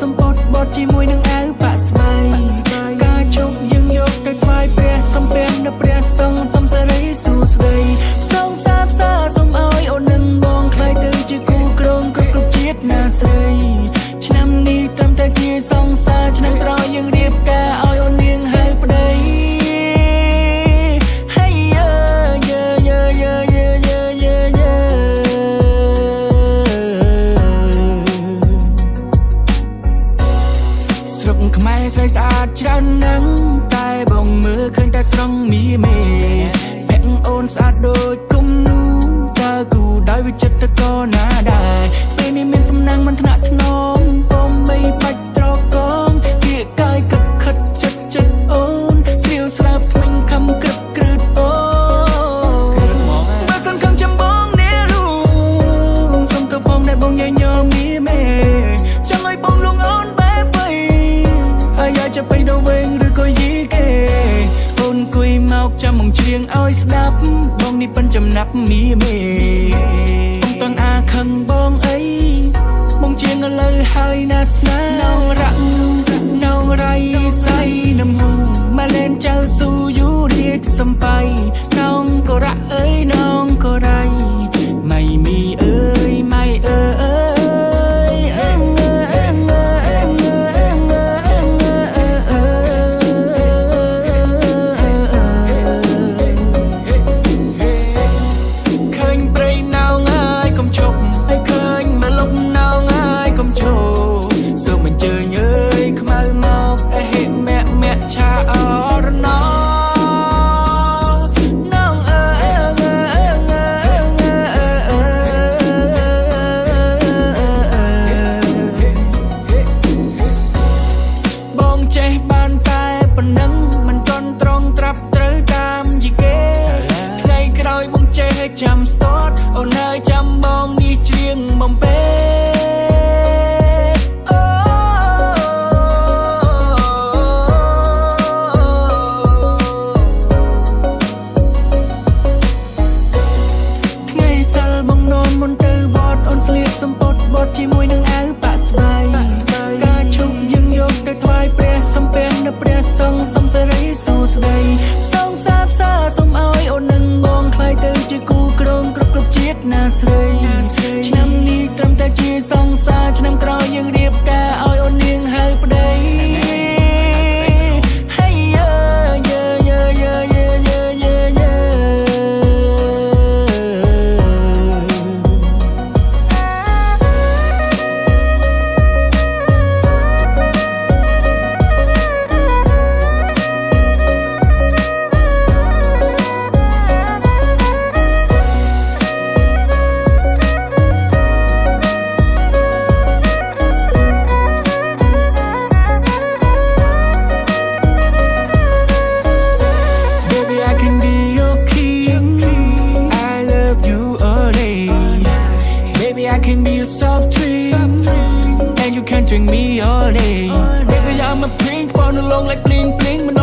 សំពត់បត់ជាមួយនឹងអាវប៉ាក់ស្បែកការជុកយើងយកទៅថ្វាយព្រះសំពះនៅព្រះសង្ឃសំសេរីសួស្ដីសូមសាបសាសូមឲ្យអូននឹងបងខ្លាយទៅជាគូក្រងគ្រប់ជាតិណាស្រីឆ្នាំនេះត្រឹមតែជាសង្សារឆ្នាំក្រោយយើងរៀបការឲ្យអូននាងហៅប្តីខ្មែរស្រីស្អាតច្រើនណាស់តែបងមើលឃើញតែស្រងមីមេពាក់អូនស្អាតដូចគុំនូតើគូដោយវិចិត្រក៏ណាដែរពេលនេះមានសំណាងមិនថ្នាក់ថ្នមពុំបីបាច់ត្រកងគៀកកាយគិតខិតចិត្តអូនស្រាវស្រាប់ថ្មិញខំក្រឹបក្រឺតអូបើសិនខំចាំបងនេះលូសុំទៅផងដែលបងញញឹមមីមេចង់ឲ្យបងលងអូនจะไปดาวเวงหรือก็ยีเกអូនគួយមកចាំមកច្រៀងឲ្យស្ដាប់បងនេះប៉ិនចំណាប់មីមេបងតន់អាខឹងបងអីបងជាងឥឡូវហើយណាស្នាណងរាក់ណងរៃសៃនំហូម៉ាឡែនចៅស៊ូយូរៀកសំបៃណងក៏រ៉ាក់អើយណងក៏រៃម៉ៃមីអើយម៉ៃអើចាំស្ទតអូនហើយចាំបងនេះច្រៀងបំពេថ្ងៃសិលបងនន់មុនទៅវត្តអូនស្លៀកសំពត់បត់ជាមួយនឹងអាវប៉ាក់ស្បែកការជុំយើងយកទៅថ្វាយព្រះសំពះនៅព្រះសង្ឃសំសេរីសួស្ដីសូមសាបសាសូមឲ្យអូននឹងបងខ្លាយទៅជាគូក្រងគ្រប់ជាតិណាស្រីឆ្នាំនេះត្រឹមតែជាសង្សារឆ្នាំក្រោយយើងរៀបការឲ្យអូននាងហៅប្តីI can be a soft tree, and you can drink me all day. Baby, I'm a pink, born along like bling bling.